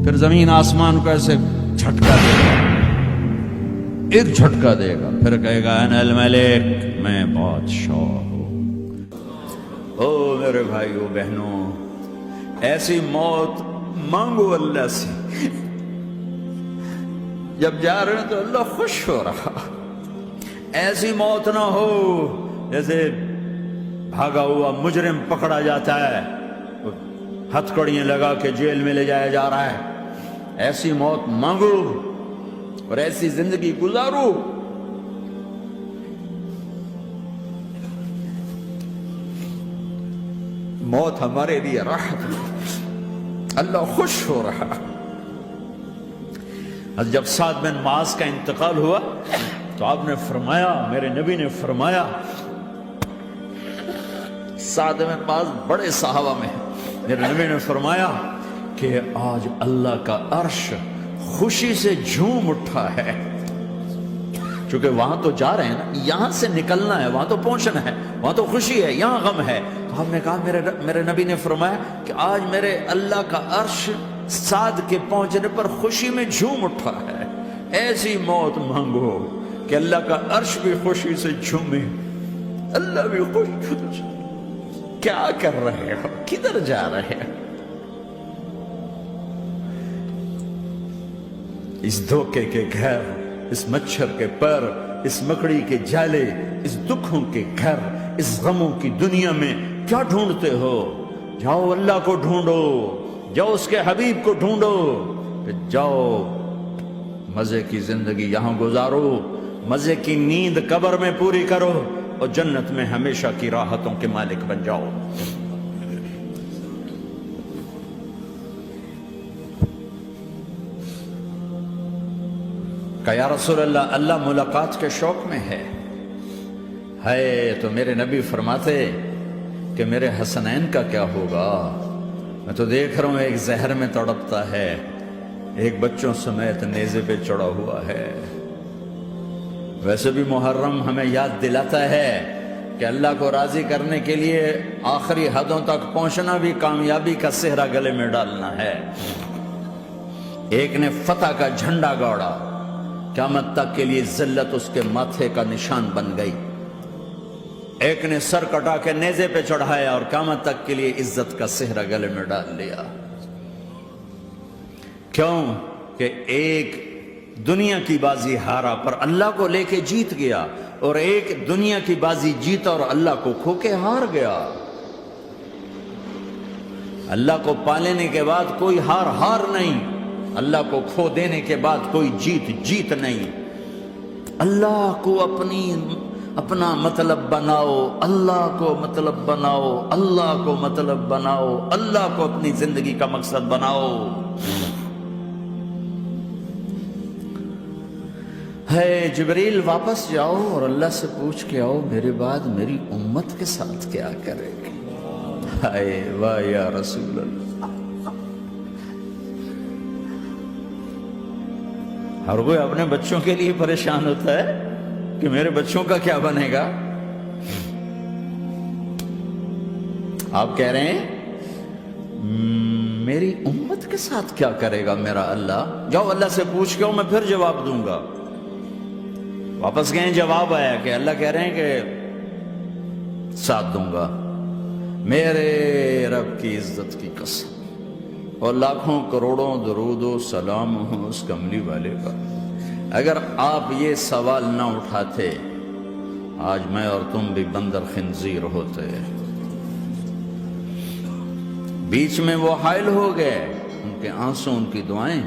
پھر زمین آسمان کو ایسے جھٹکا دے گا، ایک جھٹکا دے گا، پھر کہے گا انا الملک، میں بادشاہ ہوں۔ او میرے بھائیو بہنوں، ایسی موت مانگو اللہ سے۔ جب جا رہے ہیں تو اللہ خوش ہو رہا، ایسی موت نہ ہو جیسے بھاگا ہوا مجرم پکڑا جاتا ہے، ہتھکڑیاں لگا کے جیل میں لے جایا جا رہا ہے۔ ایسی موت مانگو اور ایسی زندگی گزارو۔ موت ہمارے لیے راحت ہے، اللہ خوش ہو رہا۔ جب سعد بن معاذ کا انتقال ہوا تو آپ نے فرمایا، میرے نبی نے فرمایا، سعد بن معاذ بڑے صحابہ میں ہیں، میرے نبی نے فرمایا کہ آج اللہ کا عرش خوشی سے جھوم اٹھا ہے، چونکہ وہاں تو جا رہے ہیں نا، یہاں سے نکلنا ہے، وہاں تو پہنچنا ہے، وہاں تو خوشی ہے، یہاں غم ہے۔ تو ہم نے کہا، میرے نبی نے فرمایا کہ آج میرے اللہ کا عرش سعد کے پہنچنے پر خوشی میں جھوم اٹھا ہے۔ ایسی موت مانگو کہ اللہ کا عرش بھی خوشی سے جھومے، اللہ بھی خوش۔ کیا کر رہے ہو؟ کدھر جا رہے ہو؟ اس دھوکے کے گھر، اس مچھر کے پر، اس مکڑی کے جالے، اس دکھوں کے گھر، اس غموں کی دنیا میں کیا ڈھونڈتے ہو؟ جاؤ اللہ کو ڈھونڈو، جاؤ اس کے حبیب کو ڈھونڈو، پھر جاؤ مزے کی زندگی یہاں گزارو، مزے کی نیند قبر میں پوری کرو، اور جنت میں ہمیشہ کی راحتوں کے مالک بن جاؤ۔ کہ یا رسول اللہ، اللہ ملاقات کے شوق میں ہے۔ تو میرے نبی فرماتے کہ میرے حسنین کا کیا ہوگا؟ میں تو دیکھ رہا ہوں ایک زہر میں تڑپتا ہے، ایک بچوں سمیت نیزے پہ چڑھا ہوا ہے۔ ویسے بھی محرم ہمیں یاد دلاتا ہے کہ اللہ کو راضی کرنے کے لیے آخری حدوں تک پہنچنا بھی کامیابی کا صحرا گلے میں ڈالنا ہے۔ ایک نے فتح کا جھنڈا گاڑا، قیامت تک کے لیے ذلت اس کے ماتھے کا نشان بن گئی۔ ایک نے سر کٹا کے نیزے پہ چڑھایا اور قیامت تک کے لیے عزت کا صحرا گلے میں ڈال لیا۔ کیوں کہ ایک دنیا کی بازی ہارا پر اللہ کو لے کے جیت گیا، اور ایک دنیا کی بازی جیتا اور اللہ کو کھو کے ہار گیا۔ اللہ کو پا لینے کے بعد کوئی ہار نہیں، اللہ کو کھو دینے کے بعد کوئی جیت نہیں۔ اللہ کو اپنا مطلب بناؤ، اللہ کو مطلب بناؤ، اللہ کو مطلب بناؤ، اللہ کو اپنی زندگی کا مقصد بناؤ۔ جبریل واپس جاؤ اور اللہ سے پوچھ کے آؤ، میرے بعد میری امت کے ساتھ کیا کرے گی؟ واہ یا رسول اللہ۔ ہر کوئی اپنے بچوں کے لیے پریشان ہوتا ہے کہ میرے بچوں کا کیا بنے گا۔ آپ کہہ رہے ہیں میری امت کے ساتھ کیا کرے گا میرا اللہ؟ جاؤ اللہ سے پوچھ کے میں پھر جواب دوں گا۔ واپس گئے، جواب آیا کہ اللہ کہہ رہے ہیں کہ ساتھ دوں گا۔ میرے رب کی عزت کی قسم، اور لاکھوں کروڑوں درود و سلام ہوں اس کملی والے پر، اگر آپ یہ سوال نہ اٹھاتے آج میں اور تم بھی بندر خنزیر ہوتے۔ بیچ میں وہ حائل ہو گئے، ان کے آنسو، ان کی دعائیں۔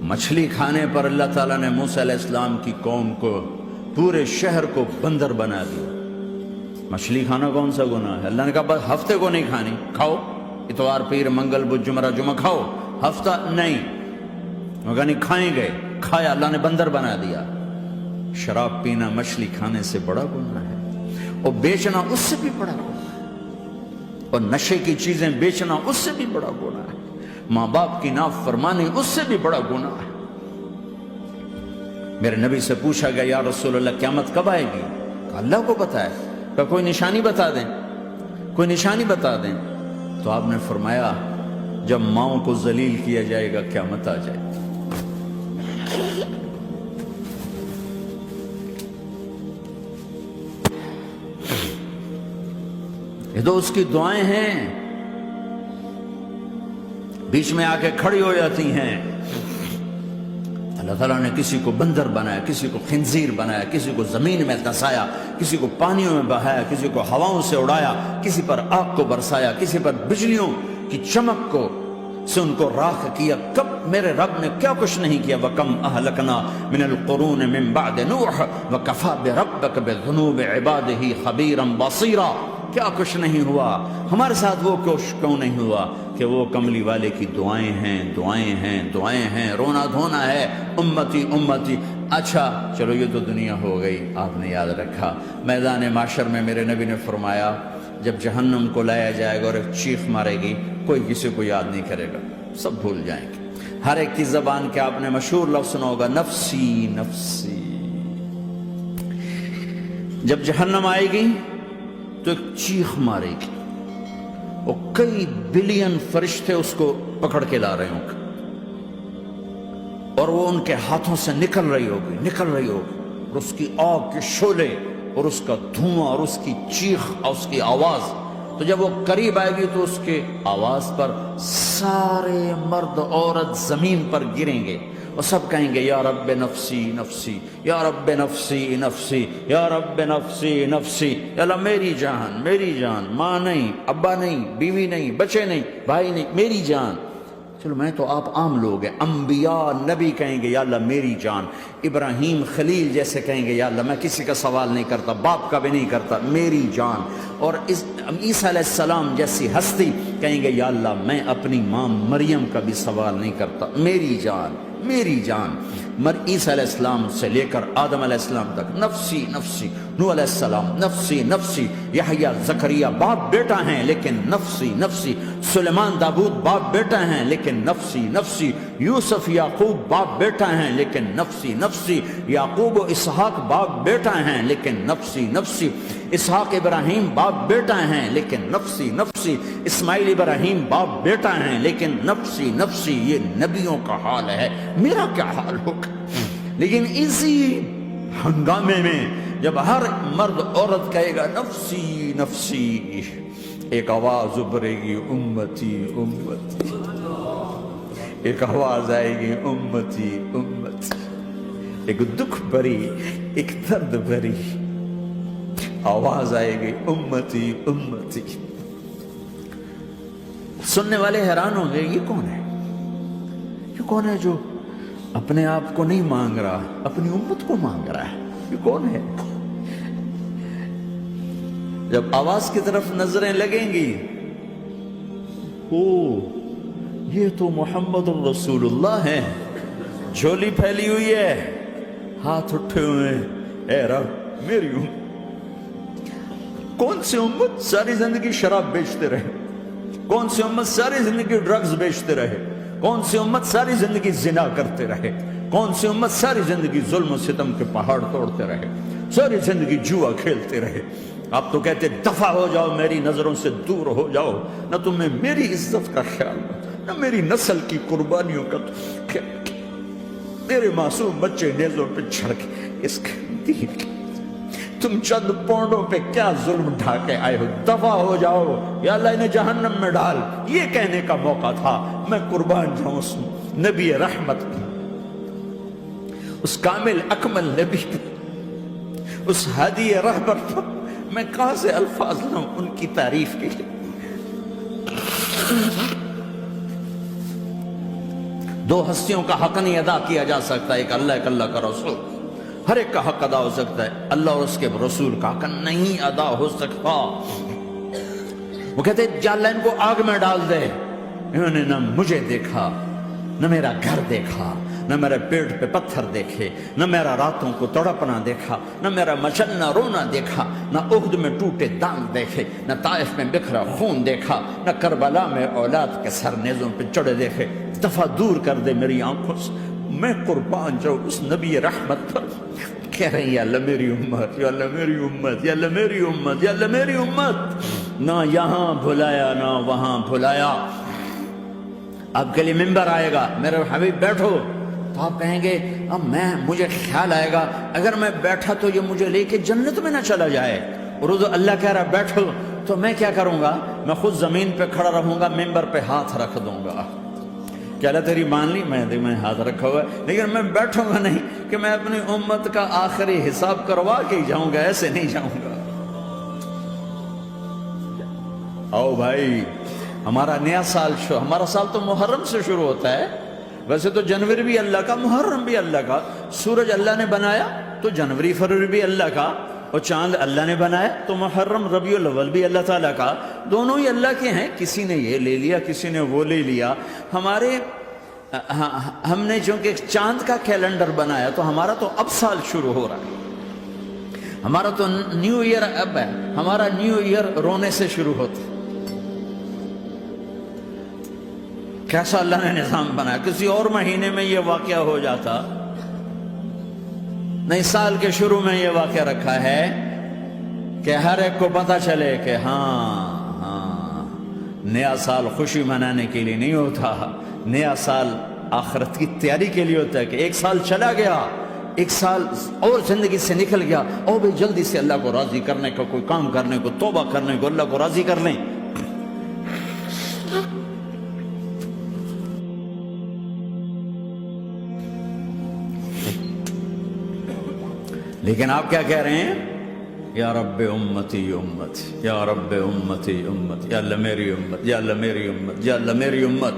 مچھلی کھانے پر اللہ تعالیٰ نے موسیٰ علیہ السلام کی قوم کو، پورے شہر کو بندر بنا دیا۔ مچھلی کھانا کون سا گناہ ہے؟ اللہ نے کہا بس ہفتے کو نہیں کھانی، کھاؤ، اتوار پیر منگل بدھ جمعہ جمعہ کھاؤ، ہفتہ نہیں۔ مگر نہیں کھائیں گے، کھایا، اللہ نے بندر بنا دیا۔ شراب پینا مچھلی کھانے سے بڑا گناہ ہے، اور بیچنا اس سے بھی بڑا گناہ ہے، اور نشے کی چیزیں بیچنا اس سے بھی بڑا گناہ ہے، ماں باپ کی نافرمانی اس سے بھی بڑا گناہ ہے۔ میرے نبی سے پوچھا گیا یا رسول اللہ قیامت کب آئے گی؟ کہا اللہ کو پتہ ہے۔ کہا کوئی نشانی بتا دیں، کوئی نشانی بتا دیں۔ تو آپ نے فرمایا جب ماؤں کو ذلیل کیا جائے گا قیامت آ جائے. یہ تو اس کی دعائیں ہیں، بیچ میں آ کے کھڑی ہو جاتی ہیں. اللہ تعالیٰ نے کسی کو بندر بنایا، کسی کو خنزیر بنایا، کسی کو زمین میں دھسایا، کسی کو پانیوں میں بہایا، کسی کو ہواؤں سے اڑایا، کسی پر آگ کو برسایا، کسی پر بجلیوں کی چمک کو سے ان کو راکھ کیا. کب میرے رب نے کیا کچھ نہیں کیا. وَكَمْ أَهْلَكْنَا مِنَ الْقُرُونِ مِنْ بَعْدِ نُوحٍ وَكَفَى بِرَبِّكَ بِذُنُوبِ عِبَادِهِ خَبِيرًا بَصِيرًا. کیا کچھ نہیں ہوا ہمارے ساتھ، وہ کچھ کیوں نہیں ہوا کہ وہ کملی والے کی دعائیں ہیں، دعائیں ہیں، دعائیں ہیں، رونا دھونا ہے، امتی امتی. اچھا چلو یہ تو دنیا ہو گئی، آپ نے یاد رکھا. میدان معاشر میں میرے نبی نے فرمایا جب جہنم کو لایا جائے گا اور ایک چیخ مارے گی، کوئی کسی کو یاد نہیں کرے گا، سب بھول جائیں گے. ہر ایک کی زبان کے آپ نے مشہور لفظ سنا ہوگا، نفسی نفسی. جب جہنم آئے گی تو ایک چیخ مارے گی، اور کئی بلین فرشتے اس کو پکڑ کے لا رہے ہوں گے، اور وہ ان کے ہاتھوں سے نکل رہی ہوگی، اور اس کی آگ کے شعلے اور اس کا دھواں اور اس کی چیخ اور اس کی آواز. تو جب وہ قریب آئے گی تو اس کے آواز پر سارے مرد عورت زمین پر گریں گے اور سب کہیں گے یا رب نفسی نفسی، یا رب نفسی نفسی، یا رب نفسی نفسی. یا اللہ میری جان، میری جان، ماں نہیں، ابا نہیں، بیوی نہیں، بچے نہیں، بھائی نہیں، میری جان. چلو میں تو آپ عام لوگ ہیں، انبیاء نبی کہیں گے یا اللہ میری جان. ابراہیم خلیل جیسے کہیں گے یا اللہ میں کسی کا سوال نہیں کرتا، باپ کا بھی نہیں کرتا، میری جان. اور عیسیٰ علیہ السلام جیسی ہستی کہیں گے یا اللہ میں اپنی ماں مریم کا بھی سوال نہیں کرتا، میری جان، میری جان. عیسیٰ علیہ السلام سے لے کر آدم علیہ السلام تک نفسی نفسی. نوح علیہ السلام نفسی نفسی. یحییٰ زکریا باپ بیٹا ہیں لیکن نفسی نفسی. سلیمان داؤد باپ بیٹا ہیں لیکن نفسی نفسی. یوسف یعقوب باپ بیٹا ہیں لیکن نفسی نفسی. یعقوب و اسحاق باپ بیٹا ہیں لیکن نفسی نفسی. اسحاق ابراہیم باپ بیٹا ہیں لیکن نفسی نفسی. اسماعیل ابراہیم باپ بیٹا ہیں لیکن نفسی نفسی. یہ نبیوں کا حال ہے، میرا کیا حال ہوگا؟ لیکن اسی ہنگامے میں جب ہر مرد عورت کہے گا نفسی نفسی، ایک آواز ابھرے گی امتی امتی. ایک آواز آئے گی امتی امتی. ایک دکھ بھری، ایک درد بھری آواز آئے گی امتی امتی. سننے والے حیران ہوں گے یہ کون ہے، یہ کون ہے جو اپنے آپ کو نہیں مانگ رہا، اپنی امت کو مانگ رہا ہے، یہ کون ہے؟ جب آواز کی طرف نظریں لگیں گی، او یہ تو محمد الرسول اللہ ہے. جھولی پھیلی ہوئی ہے، ہاتھ اٹھے ہوئے ہیں، اے رب میری امت. کون سی امت ساری زندگی شراب بیچتے رہے؟ کون سی امت ساری زندگی ڈرگز بیچتے رہے؟ کون سی امت ساری زندگی زنا کرتے رہے؟ کون سی امت ساری زندگی ظلم و ستم کے پہاڑ توڑتے رہے؟ ساری زندگی جوا کھیلتے رہے؟ آپ تو کہتے دفع ہو جاؤ، میری نظروں سے دور ہو جاؤ. نہ تمہیں میری عزت کا خیال، نہ میری نسل کی قربانیوں کا خیال. میرے معصوم بچے نیزوں پہ چڑھ کے اس دین کے تم چند پونڈوں پہ کیا ظلم ڈھا کے آئے ہو؟ دفع ہو جاؤ، یا اللہ انہیں جہنم میں ڈال. یہ کہنے کا موقع تھا. میں قربان جاؤں اس نبی رحمت کی، اس کامل اکمل نبی کی، اس ہادی رہبر پر. میں کہاں سے الفاظ لوں ان کی تعریف کے لیے؟ دو ہستیوں کا حق نہیں ادا کیا جا سکتا، ایک اللہ، ایک اللہ کا رسول. ہر ایک کا حق ادا ہو سکتا ہے، اللہ اور اس کے رسول کا حق نہیں ادا ہو سکتا. وہ کہتے جا اللہ ان کو آگ میں ڈال دے. انہوں نے نہ مجھے دیکھا، نہ میرا گھر دیکھا، نہ میرے پیٹ پہ پتھر دیکھے، نہ میرا راتوں کو تڑپنا دیکھا، نہ میرا مچلنا رونا دیکھا، نہ احد میں ٹوٹے دانت دیکھے، نہ طائف میں بکھرا خون دیکھا، نہ کربلا میں اولاد کے سر نیزوں پہ چڑھے دیکھے. دفعہ دور کر دے میری آنکھوں سے. میں قربان جاؤں اس نبی رحمت پر. کہہ رہے ہیں یا اللہ میری امت، یا اللہ میری امت، یا اللہ میری امت، یا اللہ میری امت. نہ یہاں بھلایا نہ وہاں بھلایا. آپ کے لیے ممبر آئے گا، میرے حبیب بیٹھو، تو آپ کہیں گے اب مجھے خیال آئے گا اگر میں بیٹھا تو یہ مجھے لے کے جنت میں نہ چلا جائے، اور اللہ کہہ رہا بیٹھو، تو میں کیا کروں گا؟ میں خود زمین پہ کھڑا رہوں گا، ممبر پہ ہاتھ رکھ دوں گا کہ اللہ تیری مان لی، میں ہاتھ رکھا ہوا ہے، لیکن میں بیٹھوں گا نہیں کہ میں اپنی امت کا آخری حساب کروا کے جاؤں گا، ایسے نہیں جاؤں گا۔ آؤ بھائی، ہمارا نیا سال ہمارا سال تو محرم سے شروع ہوتا ہے، ویسے تو جنوری بھی اللہ کا، محرم بھی اللہ کا، سورج اللہ نے بنایا تو جنوری فروری بھی اللہ کا، اور چاند اللہ نے بنایا تو محرم ربیع الاول بھی اللہ تعالیٰ کا، دونوں ہی اللہ کے ہیں، کسی نے یہ لے لیا کسی نے وہ لے لیا۔ ہم نے چونکہ چاند کا کیلنڈر بنایا تو ہمارا تو اب سال شروع ہو رہا ہے، ہمارا تو نیو ایئر اب ہے، ہمارا نیو ایئر رونے سے شروع ہوتا ہے۔ کیسا اللہ نے نظام بنایا، کسی اور مہینے میں یہ واقعہ ہو جاتا، نہیں سال کے شروع میں یہ واقعہ رکھا ہے کہ ہر ایک کو پتہ چلے کہ ہاں نیا سال خوشی منانے کے لیے نہیں ہوتا، نیا سال آخرت کی تیاری کے لیے ہوتا ہے کہ ایک سال چلا گیا، ایک سال اور زندگی سے نکل گیا، اور بھی جلدی سے اللہ کو راضی کرنے کا کوئی کام کرنے کو، توبہ کرنے کو، اللہ کو راضی کر لیں۔ لیکن آپ کیا کہہ رہے ہیں؟ یا رب امتی امت، یا رب امتی امت، یا اللہ میری امت، یا اللہ میری امت، یا اللہ میری امت۔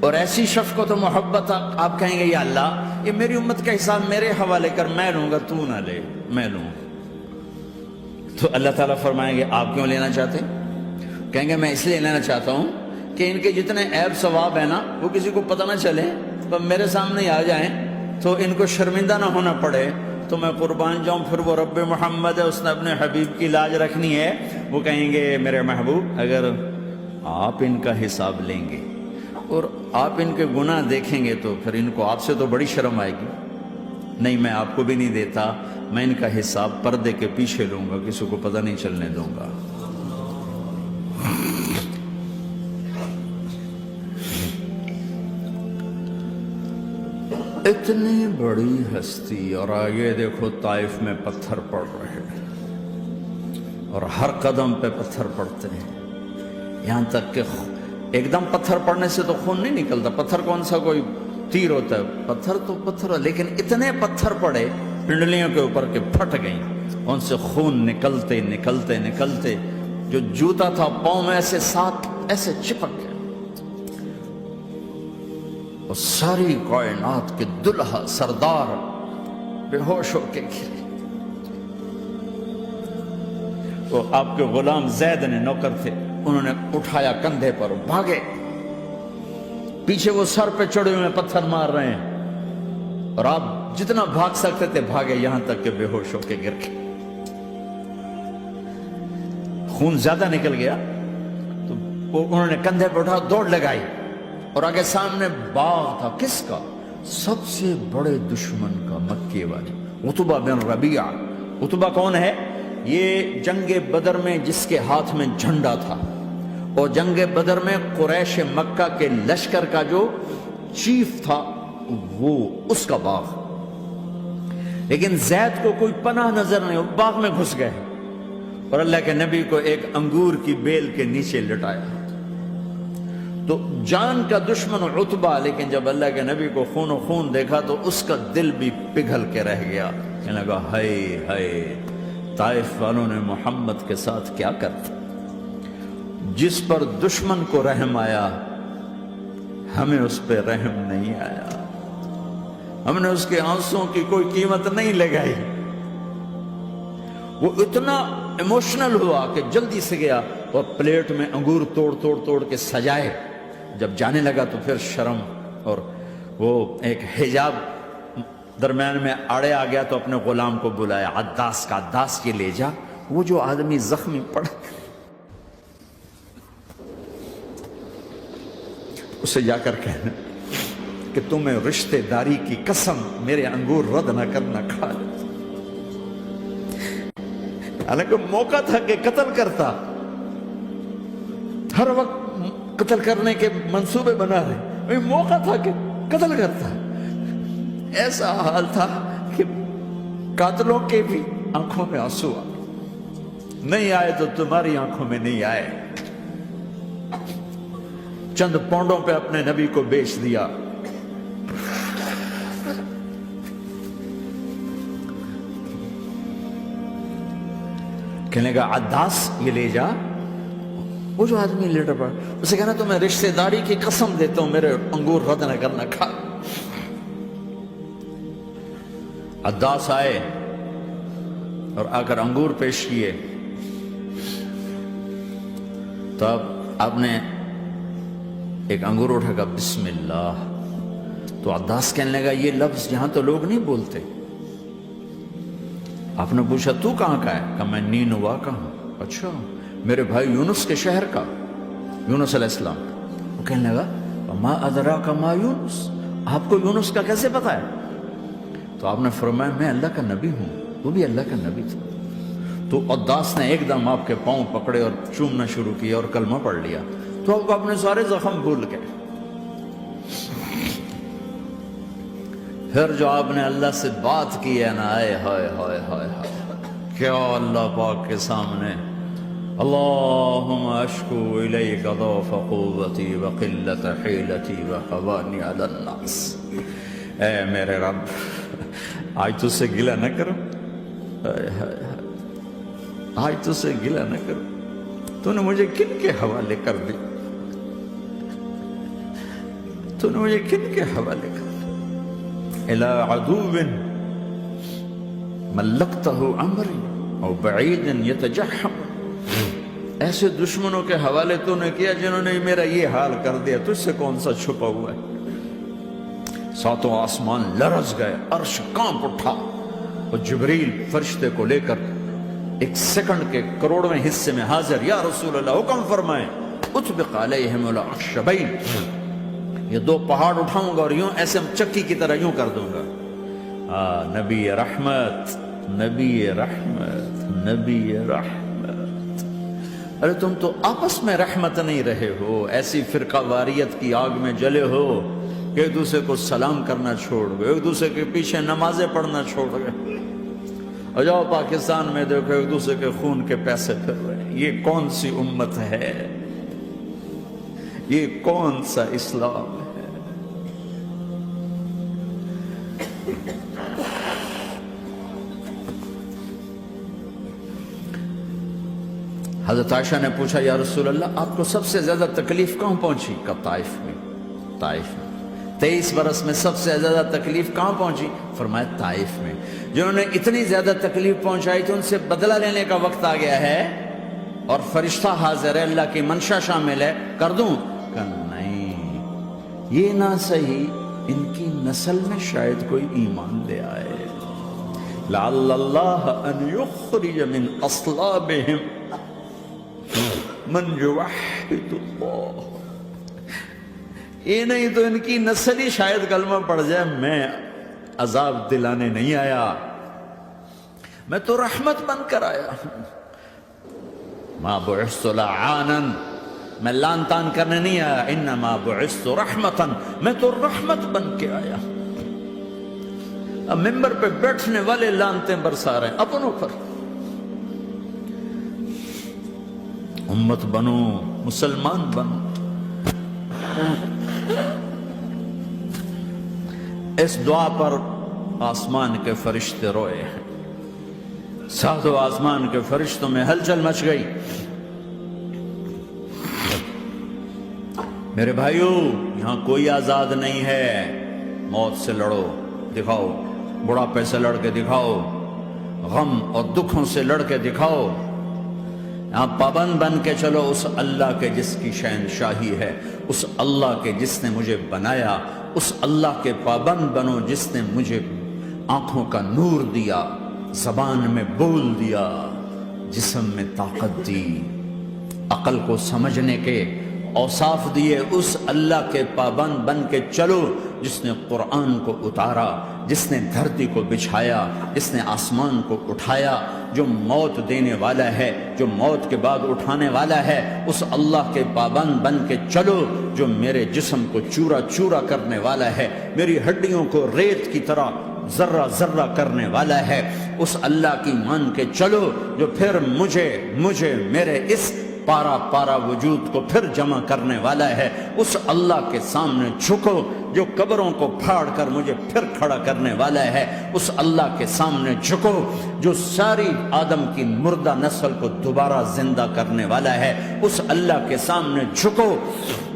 اور ایسی شفقت و محبت آپ کہیں گے یا اللہ یہ میری امت کا حساب میرے حوالے کر، میں لوں گا، تو نہ لے، میں لوں۔ تو اللہ تعالیٰ فرمائیں گے آپ کیوں لینا چاہتے؟ کہیں گے میں اس لیے لینا چاہتا ہوں کہ ان کے جتنے عیب ثواب ہیں نا وہ کسی کو پتہ نہ چلے، تو میرے سامنے آ جائیں تو ان کو شرمندہ نہ ہونا پڑے، تو میں قربان جاؤں۔ پھر وہ رب محمد ہے، اس نے اپنے حبیب کی لاج رکھنی ہے، وہ کہیں گے میرے محبوب اگر آپ ان کا حساب لیں گے اور آپ ان کے گناہ دیکھیں گے تو پھر ان کو آپ سے تو بڑی شرم آئے گی، نہیں میں آپ کو بھی نہیں دیتا، میں ان کا حساب پردے کے پیچھے لوں گا، کسی کو پتہ نہیں چلنے دوں گا۔ اتنی بڑی ہستی، اور آگے دیکھو طائف میں پتھر پڑ رہے ہیں، اور ہر قدم پہ پتھر پڑتے ہیں، یہاں تک کہ ایک دم پتھر پڑنے سے تو خون نہیں نکلتا، پتھر کون سا کوئی تیر ہوتا ہے، پتھر تو پتھر، لیکن اتنے پتھر پڑے پنڈلیوں کے اوپر کے پھٹ گئیں، ان سے خون نکلتے نکلتے نکلتے جو جوتا تھا پاؤں میں ایسے ساتھ ایسے چپک گیا، اور ساری کائنات کے دلہا سردار بے ہوش ہو کے گرے۔ وہ آپ کے غلام زید نے نوکر تھے، انہوں نے اٹھایا کندھے پر، بھاگے، پیچھے وہ سر پہ چڑھے ہوئے پتھر مار رہے ہیں، اور آپ جتنا بھاگ سکتے تھے بھاگے، یہاں تک کہ بے ہوش ہو کے گر گئے۔ خون زیادہ نکل گیا تو انہوں نے کندھے پہ اٹھا، دوڑ لگائی، اور آگے سامنے باغ تھا، کس کا؟ سب سے بڑے دشمن کا، مکے والے عتبہ بن ربیعہ۔ عتبہ کون ہے؟ یہ جنگ بدر میں جس کے ہاتھ میں جھنڈا تھا، اور جنگ بدر میں قریش مکہ کے لشکر کا جو چیف تھا وہ اس کا باغ، لیکن زید کو کوئی پناہ نظر نہیں، وہ باغ میں گھس گئے، اور اللہ کے نبی کو ایک انگور کی بیل کے نیچے لٹایا۔ تو جان کا دشمن عتبہ، لیکن جب اللہ کے نبی کو خون و خون دیکھا تو اس کا دل بھی پگھل کے رہ گیا، کہنے لگا ہائے ہائے، طائف والوں نے محمد کے ساتھ کیا کرتا، جس پر دشمن کو رحم آیا ہمیں اس پہ رحم نہیں آیا، ہم نے اس کے آنسوں کی کوئی قیمت نہیں لگائی۔ وہ اتنا ایموشنل ہوا کہ جلدی سے گیا اور پلیٹ میں انگور توڑ توڑ توڑ کے سجائے، جب جانے لگا تو پھر شرم اور وہ ایک حجاب درمیان میں آڑے آ گیا، تو اپنے غلام کو بلایا، عداس کا، عداس کے لے جا وہ جو آدمی زخمی پڑ، اسے جا کر کہنا کہ تمہیں رشتہ داری کی قسم میرے انگور رد نہ کرنا، کھا لے۔ حالانکہ موقع تھا کہ قتل کرتا، ہر وقت قتل کرنے کے منصوبے بنا رہے، موقع تھا کہ قتل کرتا۔ ایسا حال تھا کہ قاتلوں کے بھی آنکھوں میں آنسو آ نہیں آئے تو تمہاری آنکھوں میں نہیں آئے۔ چند پونڈوں پہ اپنے نبی کو بیچ دیا۔ کہنے کا عداس یہ لے جا۔ وہ جو آدمی لیٹر پڑا اسے کہنا تو میں رشتہ داری کی قسم دیتا ہوں میرے انگور رد نہ کرنا کھا۔ عداس آئے اور آ کر انگور پیش کیے، تو اب آپ نے ایک انگور اٹھا کر بسم اللہ۔ تو عداس کہنے لگا یہ لفظ یہاں تو لوگ نہیں بولتے۔ آپ نے پوچھا تو کہاں کا ہے؟ کہا میں نینوا کا ہوں۔ اچھا، میرے بھائی یونس کے شہر کا، یونس علیہ السلام۔ وہ کہنے لگا ما ادراک ما یونس، آپ کو یونس کا کیسے پتا ہے؟ تو آپ نے فرمایا میں اللہ کا نبی ہوں، وہ بھی اللہ کا نبی تھا۔ تو عداس نے ایک دم آپ کے پاؤں پکڑے اور چومنا شروع کیا اور کلمہ پڑھ لیا، تو آپ کو اپنے سارے زخم بھول گئے۔ پھر جو آپ نے اللہ سے بات کی ہے نا، آئے ہائے ہائے ہائے ہائے، کیا اللہ پاک کے سامنے اللہم اشکو الیک ضعف قوتی وقلت حیلتی وحوانی علی الناس۔ اے میرے رب، آج تجھ سے گلہ نہ کرو، آج تجھ سے گلہ نہ کرو، تو نے مجھے کن کے حوالے کر دی، تو نے مجھے کن کے حوالے کر دی؟ الى عدو ملکتہ عمری او بعید یتجحم، ایسے دشمنوں کے حوالے تو نے کیا جنہوں نے میرا یہ حال کر دیا، تجھ سے کون سا چھپا ہوا ہے؟ ساتوں آسمان لرز گئے، عرش کانپ اٹھا، اور جبریل فرشتے کو لے کر ایک سیکنڈ کے کروڑویں حصے میں حاضر۔ یا رسول اللہ حکم فرمائیں اطبق علیہم الاخشبین، یہ دو پہاڑ اٹھاؤں گا اور یوں ایسے چکی کی طرح یوں کر دوں گا۔ نبی رحمت، نبی رحمت، نبی رحمت۔ ارے تم تو آپس میں رحمت نہیں رہے ہو، ایسی فرقہ واریت کی آگ میں جلے ہو کہ ایک دوسرے کو سلام کرنا چھوڑ گئے، ایک دوسرے کے پیچھے نمازیں پڑھنا چھوڑ گئے، اور جاؤ پاکستان میں دیکھو ایک دوسرے کے خون کے پیسے پھر رہے ہیں۔ یہ کون سی امت ہے؟ یہ کون سا اسلام ہے؟ حضرت عائشہ نے پوچھا یا رسول اللہ آپ کو سب سے زیادہ تکلیف کہاں پہنچی؟ کہا طائف میں۔ طائف میں 23 برس میں سب سے زیادہ تکلیف کہاں پہنچی؟ فرمایا طائف میں۔ جنہوں نے اتنی زیادہ تکلیف پہنچائی تھی ان سے بدلہ لینے کا وقت آ گیا ہے، اور فرشتہ حاضر ہے، اللہ کی منشا شامل ہے، کر دوں؟ کہ نہیں، یہ نہ صحیح، ان کی نسل میں شاید کوئی ایمان لے آئے، لعل اللہ ان یخرج من اصلابہم من یوحد اللہ۔ یہ نہیں تو ان کی نسل ہی شاید کلمہ پڑھ جائے۔ میں عذاب دلانے نہیں آیا، میں تو رحمت بن کر آیا۔ ما بعثت لعانا، میں لان تان کرنے نہیں آیا، انما بعثت رحمتا، میں تو رحمت بن کے آیا۔ اب ممبر پہ بیٹھنے والے لانتیں برسا رہے ہیں اپنوں پر۔ امت بنو، مسلمان بنو۔ اس دعا پر آسمان کے فرشتے روئے ہیں، ساتوں آسمان کے فرشتوں میں ہلچل مچ گئی۔ میرے بھائیو، یہاں کوئی آزاد نہیں ہے۔ موت سے لڑو، دکھاؤ، بڑھاپے سے لڑ کے دکھاؤ، غم اور دکھوں سے لڑ کے دکھاؤ۔ یہاں پابند بن کے چلو اس اللہ کے جس کی شہنشاہی ہے، اس اللہ کے جس نے مجھے بنایا، اس اللہ کے پابند بنو جس نے مجھے آنکھوں کا نور دیا، زبان میں بول دیا، جسم میں طاقت دی، عقل کو سمجھنے کے اوصاف دیے۔ اس اللہ کے پابند بن کے چلو جس نے قرآن کو اتارا، جس نے دھرتی کو بچھایا، جس نے آسمان کو اٹھایا، جو موت دینے والا ہے، جو موت کے بعد اٹھانے والا ہے، اس اللہ کے پابند بن کے چلو جو میرے جسم کو چورا چورا کرنے والا ہے، میری ہڈیوں کو ریت کی طرح ذرہ ذرہ کرنے والا ہے، اس اللہ کی مان کے چلو جو پھر مجھے میرے اس پارا پارا وجود کو پھر جمع کرنے والا ہے، اس اللہ کے سامنے جھکو جو قبروں کو پھاڑ کر مجھے پھر کھڑا کرنے والا ہے، اس اللہ کے سامنے جھکو جو ساری آدم کی مردہ نسل کو دوبارہ زندہ کرنے والا ہے، اس اللہ کے سامنے جھکو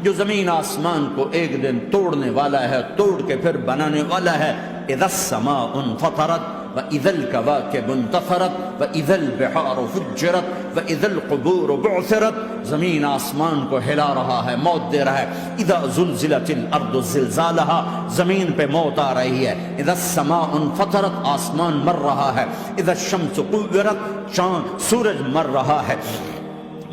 جو زمین آسمان کو ایک دن توڑنے والا ہے، توڑ کے پھر بنانے والا ہے۔ اذا السماء انفطرت وَإِذَا الْكَوَاكِبُ انتَثَرَتْ وَإِذَا الْبِحَارُ فُجِّرَتْ وَإِذَا الْقُبُورُ بُعْثِرَتْ، زمین آسمان کو ہلا رہا ہے، موت دے رہا ہے۔ اِذَا زُلْزِلَتِ الْأَرْضُ زِلْزَالَهَا، زمین پہ موت آ رہی ہے۔ اِذَا السَّمَاءُ انفطرت، آسمان مر رہا ہے۔ اِذَا الشَّمْسُ كُوِّرَتْ، چاند سورج مر رہا ہے۔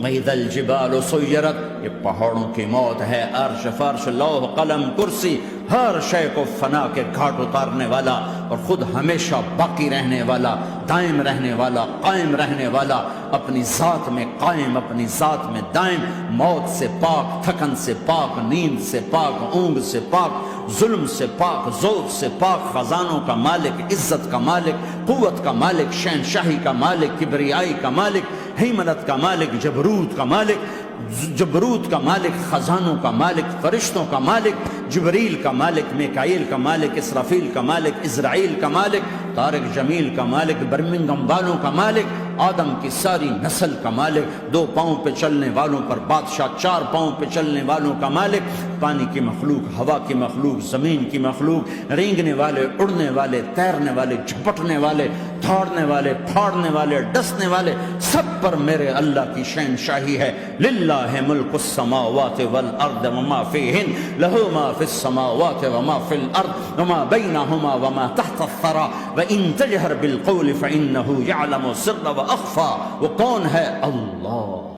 وَإِذَا الْجِبَالُ سُيِّرَتْ، یہ پہاڑوں کی موت ہے۔ عرش فرش لوح قلم کرسی ہر شے کو فنا کے گھاٹ اتارنے والا اور خود ہمیشہ باقی رہنے والا، دائم رہنے والا، قائم رہنے والا، اپنی ذات میں قائم، اپنی ذات میں دائم، موت سے پاک، تھکن سے پاک، نیند سے پاک، اونگ سے پاک، ظلم سے پاک، ذوق سے پاک، خزانوں کا مالک، عزت کا مالک، قوت کا مالک، شہنشاہی کا مالک، کبریائی کا مالک، ہیمنت کا مالک، جبروت کا مالک، جبروت کا مالک، خزانوں کا مالک، فرشتوں کا مالک، جبریل کا مالک، میکائیل کا مالک، اسرافیل کا مالک، اسرائیل کا مالک، طارق جمیل کا مالک، برمنگم والوں کا مالک، آدم کی ساری نسل کا مالک، 2 پاؤں پہ چلنے والوں پر بادشاہ، 4 پاؤں پہ چلنے والوں کا مالک، پانی کی مخلوق، ہوا کی مخلوق، زمین کی مخلوق، رینگنے والے، اڑنے والے، تیرنے والے، جھپٹنے والے، دھاڑنے والے، پھاڑنے والے، ڈسنے والے، سب پر میرے اللہ کی شہنشاہی ہے۔ للہ ملک السماوات والارض وما فیہن، لہ ما فی السماوات وما فی الارض وما بینہما وما تحت الثری وان تجہر بالقول فانہ یعلم السر واخفی۔ وہ کون ہے؟ اللہ۔